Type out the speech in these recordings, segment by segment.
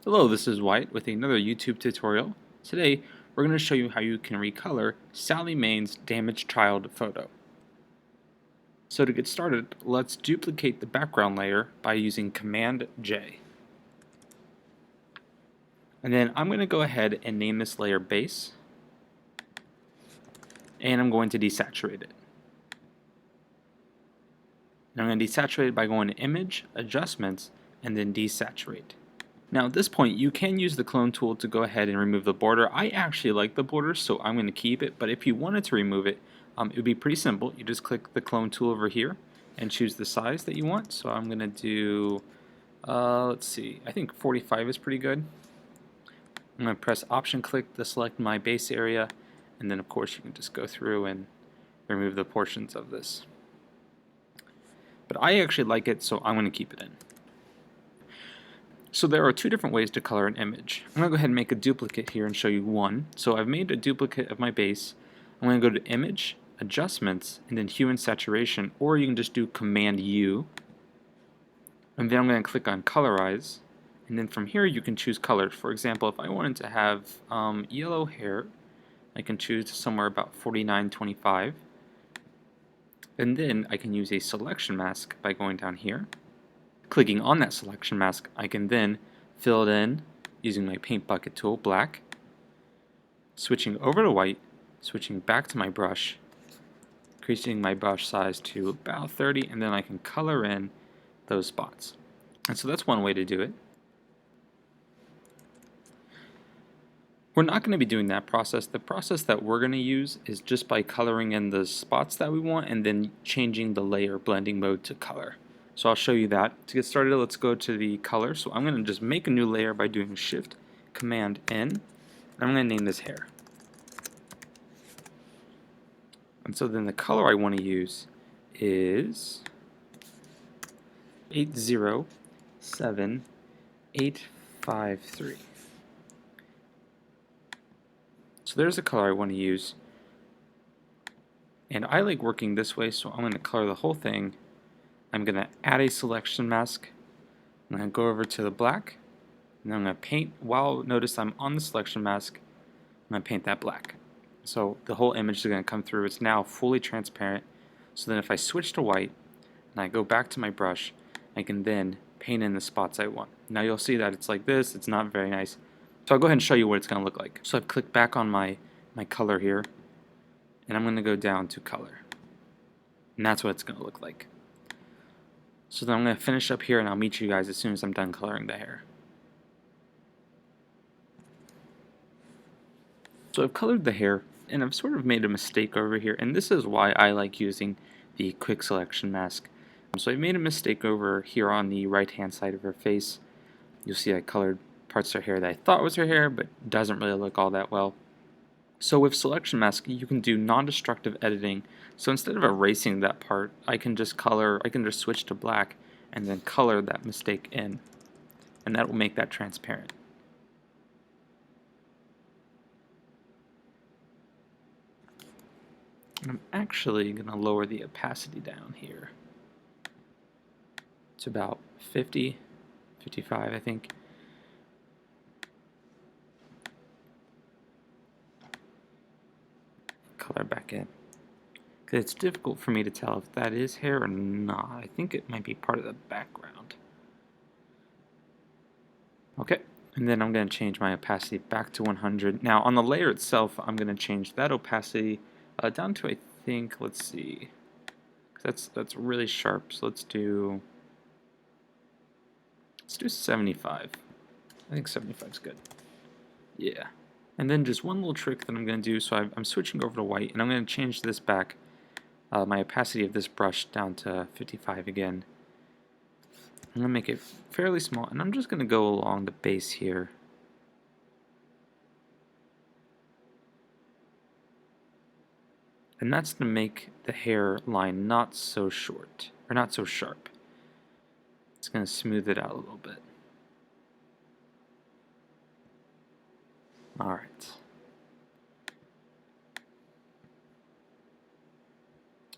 Hello, this is White with another YouTube tutorial. Today, we're going to show you how you can recolor Sally Maine's damaged child photo. So to get started, let's duplicate the background layer by using Command J. And then I'm going to go ahead and name this layer Base, and I'm going to desaturate it. And I'm going to desaturate it by going to Image, Adjustments, and then Desaturate. Now at this point you can use the clone tool to go ahead and remove the border. I actually like the border, so I'm going to keep it, but if you wanted to remove it, it would be pretty simple. You just click the clone tool over here and choose the size that you want. So I'm going to do, let's see, I think 45 is pretty good. I'm going to press Option click to select my base area, and then of course you can just go through and remove the portions of this. But I actually like it, so I'm going to keep it in. So there are two different ways to color an image. I'm going to go ahead and make a duplicate here and show you one. So I've made a duplicate of my base. I'm going to go to Image, Adjustments, and then Hue and Saturation, or you can just do Command U. And then I'm going to click on Colorize, and then from here you can choose colors. For example, if I wanted to have yellow hair, I can choose somewhere about 4925. And then I can use a selection mask by going down here. Clicking on that selection mask, I can then fill it in using my paint bucket tool, black, switching over to white, switching back to my brush, increasing my brush size to about 30, and then I can color in those spots. And so that's one way to do it. We're not going to be doing that process. The process that we're going to use is just by coloring in the spots that we want and then changing the layer blending mode to color. So I'll show you that. To get started, let's go to the color. So I'm going to just make a new layer by doing Shift Command N, and I'm going to name this hair. And so then the color I want to use is 807853. So there's the color I want to use, and I like working this way, so I'm going to color the whole thing. I'm going to add a selection mask. I'm going to go over to the black, and I'm going to paint. While notice I'm on the selection mask, I'm going to paint that black. So the whole image is going to come through. It's now fully transparent. So then if I switch to white and I go back to my brush, I can then paint in the spots I want. Now you'll see that it's like this. It's not very nice. So I'll go ahead and show you what it's going to look like. So I've clicked back on my color here, and I'm going to go down to color. And that's what it's going to look like. So then I'm going to finish up here, and I'll meet you guys as soon as I'm done coloring the hair. So I've colored the hair, and I've sort of made a mistake over here, and this is why I like using the quick selection mask. So I've made a mistake over here on the right hand side of her face. You'll see I colored parts of her hair that I thought was her hair, but doesn't really look all that well. So with selection mask, you can do non-destructive editing. So instead of erasing that part, I can just switch to black and then color that mistake in, and that will make that transparent. And I'm actually going to lower the opacity down here to about 50, 55, I think. Color back in. Because it's difficult for me to tell if that is hair or not. I think it might be part of the background. Okay, and then I'm going to change my opacity back to 100. Now on the layer itself, I'm going to change that opacity down to, I think, let's see, that's really sharp. So let's do 75. I think 75 is good. Yeah. And then just one little trick that I'm going to do, so I'm switching over to white, and I'm going to change this back, my opacity of this brush down to 55 again. I'm going to make it fairly small, and I'm just going to go along the base here. And that's to make the hairline not so short, or not so sharp. It's going to smooth it out a little bit. Alright.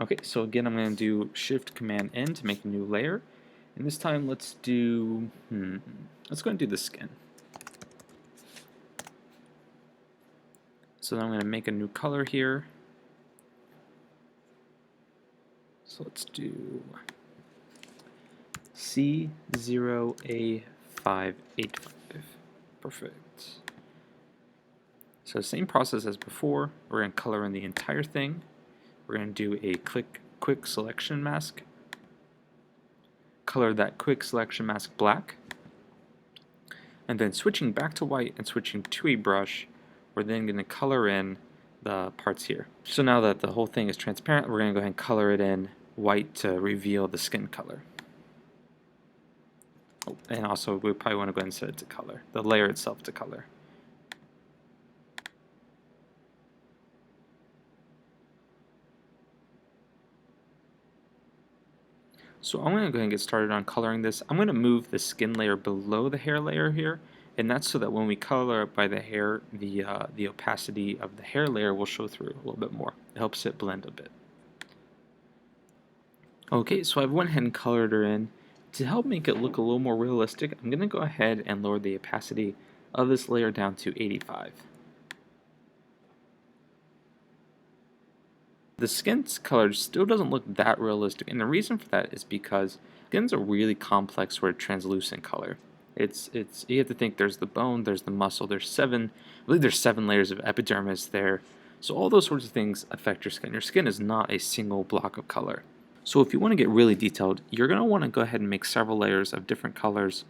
Okay, so again I'm going to do Shift Command N to make a new layer. And this time let's do, let's go and do the skin. So then I'm going to make a new color here. So let's do C0A585. Perfect. So same process as before. We're going to color in the entire thing. We're going to do a quick selection mask. Color that quick selection mask black. And then switching back to white and switching to a brush, we're then going to color in the parts here. So now that the whole thing is transparent, we're going to go ahead and color it in white to reveal the skin color. Oh, and also we probably want to go ahead and set it to color, the layer itself to color. So I'm going to go ahead and get started on coloring this. I'm going to move the skin layer below the hair layer here, and that's so that when we color it by the hair, the opacity of the hair layer will show through a little bit more. It helps it blend a bit. Okay, so I've went ahead and colored her in. To help make it look a little more realistic, I'm going to go ahead and lower the opacity of this layer down to 85. The skin's color still doesn't look that realistic, and the reason for that is because skin's a really complex sort of translucent color. It's you have to think there's the bone, there's the muscle, I believe there's 7 layers of epidermis there. So all those sorts of things affect your skin. Your skin is not a single block of color. So if you want to get really detailed, you're going to want to go ahead and make several layers of different colors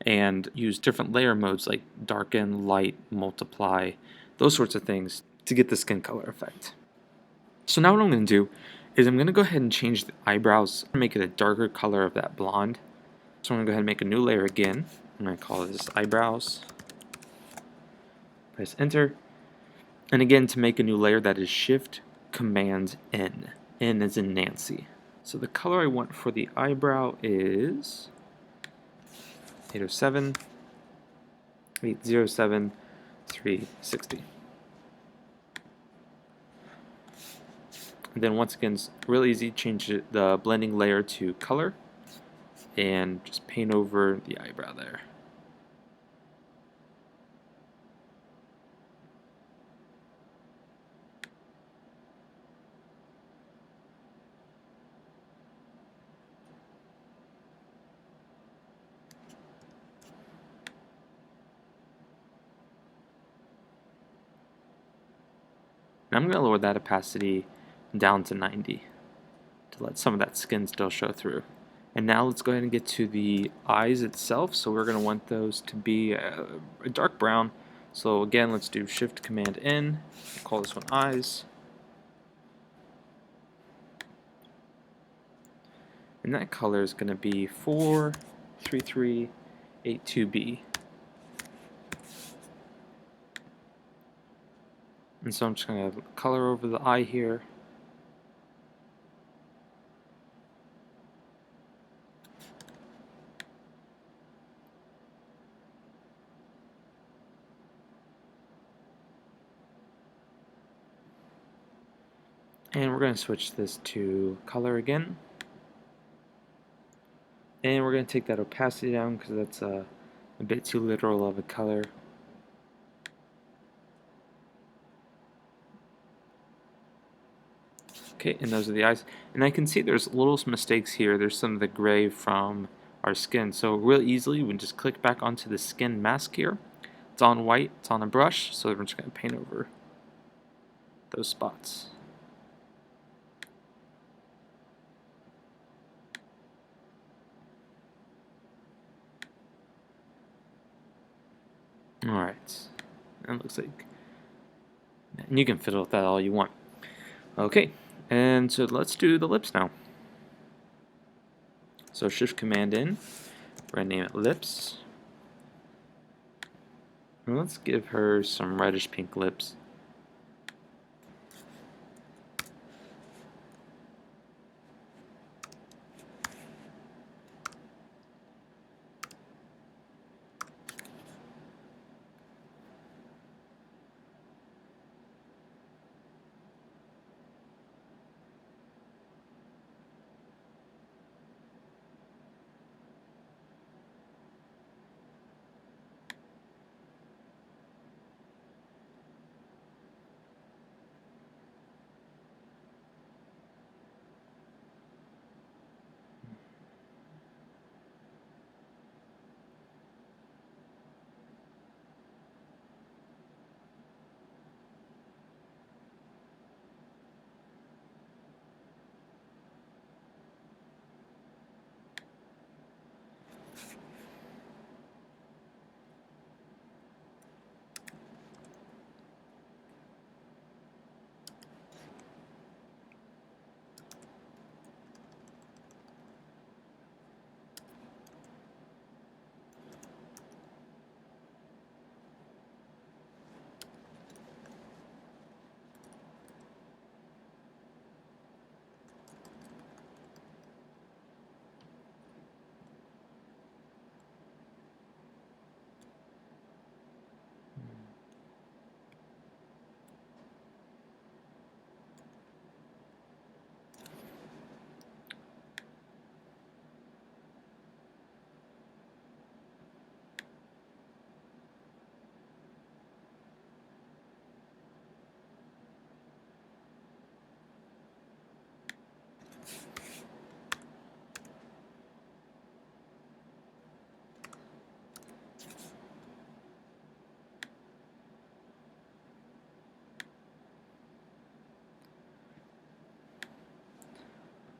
and use different layer modes like darken, light, multiply, those sorts of things to get the skin color effect. So now what I'm going to do is I'm going to go ahead and change the eyebrows and make it a darker color of that blonde. So I'm going to go ahead and make a new layer again. I'm going to call this eyebrows. Press enter. And again, to make a new layer, that is Shift Command N. N as in Nancy. So the color I want for the eyebrow is 807, 807, 360. And then once again, it's really easy, change the blending layer to color and just paint over the eyebrow there. And I'm going to lower that opacity down to 90 to let some of that skin still show through. And now let's go ahead and get to the eyes itself. So we're going to want those to be a dark brown. So again, let's do Shift Command N. We'll call this one eyes. And that color is going to be 43382B. And so I'm just going to color over the eye here. And we're going to switch this to color again. And we're going to take that opacity down because that's a bit too literal of a color. Okay, and those are the eyes. And I can see there's little mistakes here. There's some of the gray from our skin. So real easily, we can just click back onto the skin mask here. It's on white, it's on a brush, so we're just going to paint over those spots. Alright, and it looks like, and you can fiddle with that all you want. Okay, and so let's do the lips now. So Shift Command N, we're going to name it lips. And let's give her some reddish pink lips.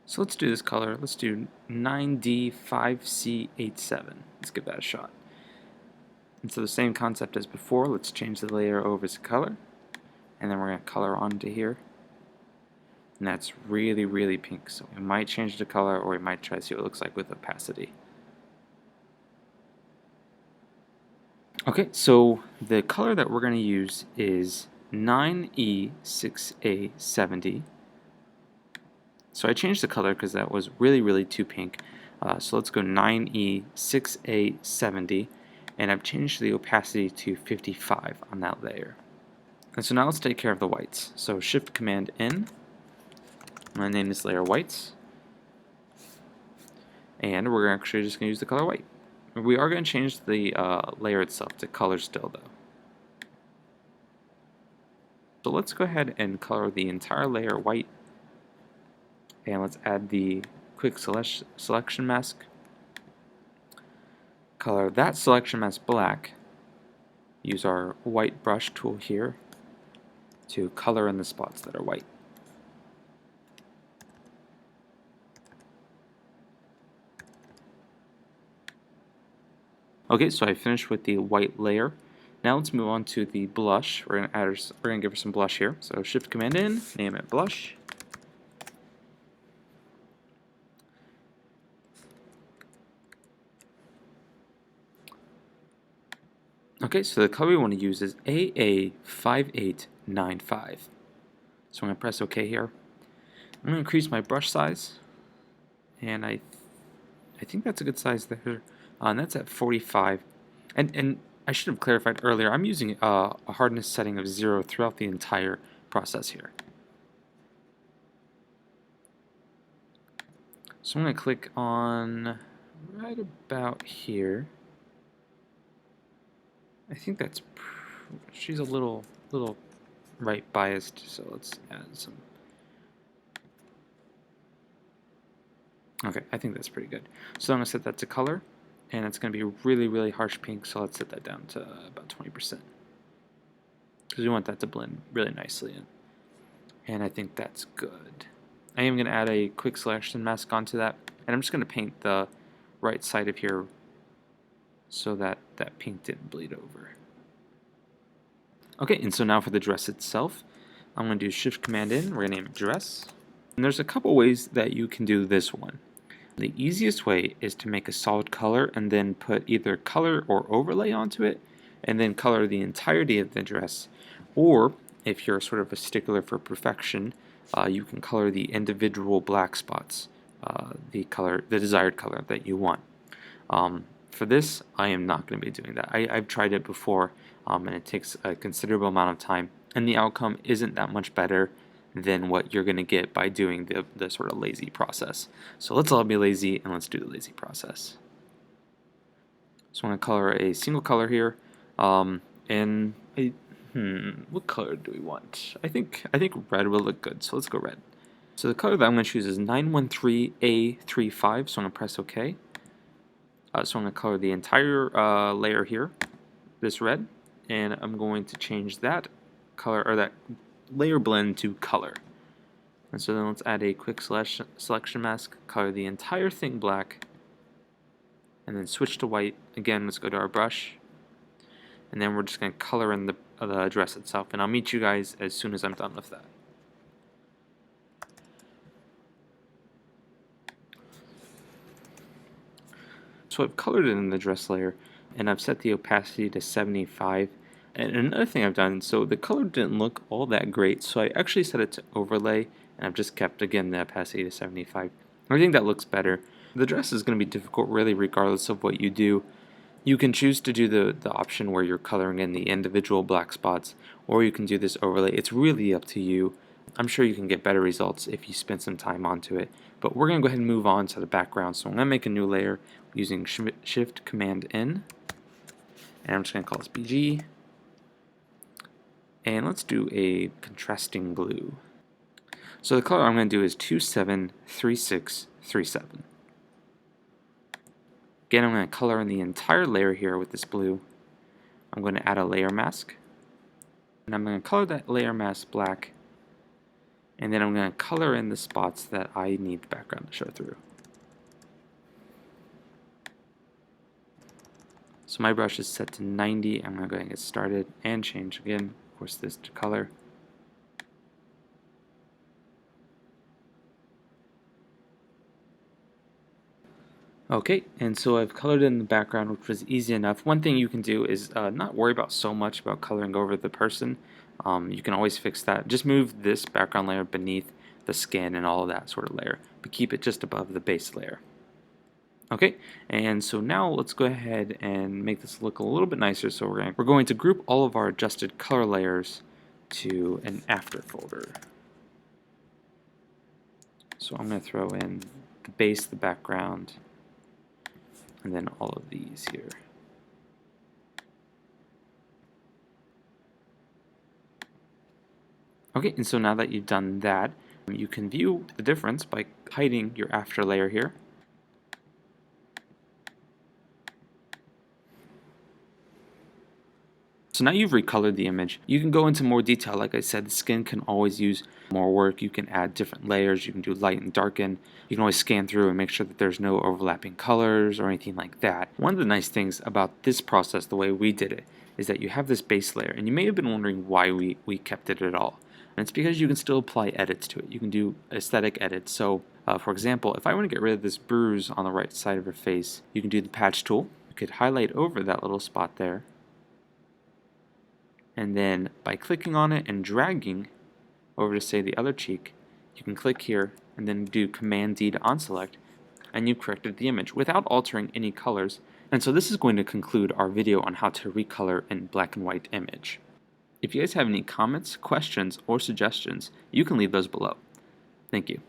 So let's do this color. Let's do 9D5C87. Let's give that a shot. And so the same concept as before, let's change the layer over to color. And then we're going to color onto here. And that's really, really pink. So we might change the color, or we might try to see what it looks like with opacity. Okay, so the color that we're going to use is 9E6A70. So I changed the color because that was really, really too pink. So let's go 9E6A70, and I've changed the opacity to 55 on that layer. And so now let's take care of the whites. So Shift Command N. I'm going to name this layer whites, and we're actually just going to use the color white. We are going to change the layer itself to color still, though. So let's go ahead and color the entire layer white, and let's add the quick selection mask. Color that selection mask black. Use our white brush tool here to color in the spots that are white. Okay, so I finished with the white layer. Now let's move on to the blush. We're gonna give her some blush here. So Shift Command N, name it blush. Okay, so the color we want to use is AA5895. So I'm gonna press OK here. I'm gonna increase my brush size, and I think that's a good size there. And that's at 45. And I should have clarified earlier, I'm using a hardness setting of 0 throughout the entire process here. So I'm going to click on right about here. I think that's, she's a little right biased, so let's add some. Okay, I think that's pretty good. So I'm going to set that to color, and it's going to be really, really harsh pink, so let's set that down to about 20%. Because we want that to blend really nicely in. And I think that's good. I am going to add a quick selection mask onto that, and I'm just going to paint the right side of here so that that pink didn't bleed over. Okay, and so now for the dress itself, I'm going to do Shift Command N, we're going to name it dress. And there's a couple ways that you can do this one. The easiest way is to make a solid color and then put either color or overlay onto it, and then color the entirety of the dress. Or, if you're sort of a stickler for perfection, you can color the individual black spots, the desired color that you want. For this, I am not going to be doing that. I've tried it before, and it takes a considerable amount of time, and the outcome isn't that much better than what you're going to get by doing the sort of lazy process. So let's all be lazy, and let's do the lazy process. So I'm going to color a single color here, and what color do we want? I think red will look good, so let's go red. So the color that I'm going to choose is 913A35, so I'm going to press OK. So I'm going to color the entire layer here, this red, and I'm going to change that color, or that layer blend, to color. And so then let's add a quick selection mask, color the entire thing black, and then switch to white. Again, let's go to our brush, and then we're just going to color in the dress itself, and I'll meet you guys as soon as I'm done with that. So I've colored it in the dress layer, and I've set the opacity to 75. And another thing I've done, so the color didn't look all that great, so I actually set it to overlay, and I've just kept, again, the opacity to 75. I think that looks better. The dress is going to be difficult really regardless of what you do. You can choose to do the option where you're coloring in the individual black spots, or you can do this overlay. It's really up to you. I'm sure you can get better results if you spend some time onto it. But we're going to go ahead and move on to the background. So I'm going to make a new layer using Shift Command N. And I'm just going to call this BG. And let's do a contrasting blue. So the color I'm going to do is 273637. Again, I'm going to color in the entire layer here with this blue. I'm going to add a layer mask. And I'm going to color that layer mask black. And then I'm going to color in the spots that I need the background to show through. So my brush is set to 90. I'm going to go ahead and get started and change again, of course, this to color. Okay, and so I've colored in the background, which was easy enough. One thing you can do is not worry about so much about coloring over the person. You can always fix that. Just move this background layer beneath the skin and all of that sort of layer, but keep it just above the base layer. Okay, and so now let's go ahead and make this look a little bit nicer. So we're going to group all of our adjusted color layers to an after folder. So I'm going to throw in the base, the background, and then all of these here. Okay, and so now that you've done that, you can view the difference by hiding your after layer here. So now you've recolored the image. You can go into more detail. Like I said, the skin can always use more work. You can add different layers. You can do light and darken. You can always scan through and make sure that there's no overlapping colors or anything like that. One of the nice things about this process, the way we did it, is that you have this base layer. And you may have been wondering why we kept it at all. And it's because you can still apply edits to it. You can do aesthetic edits. So, for example, if I want to get rid of this bruise on the right side of her face, you can do the patch tool. You could highlight over that little spot there. And then by clicking on it and dragging over to, say, the other cheek, you can click here and then do Command D to unselect, and you've corrected the image without altering any colors. And so this is going to conclude our video on how to recolor a black and white image. If you guys have any comments, questions, or suggestions, you can leave those below. Thank you.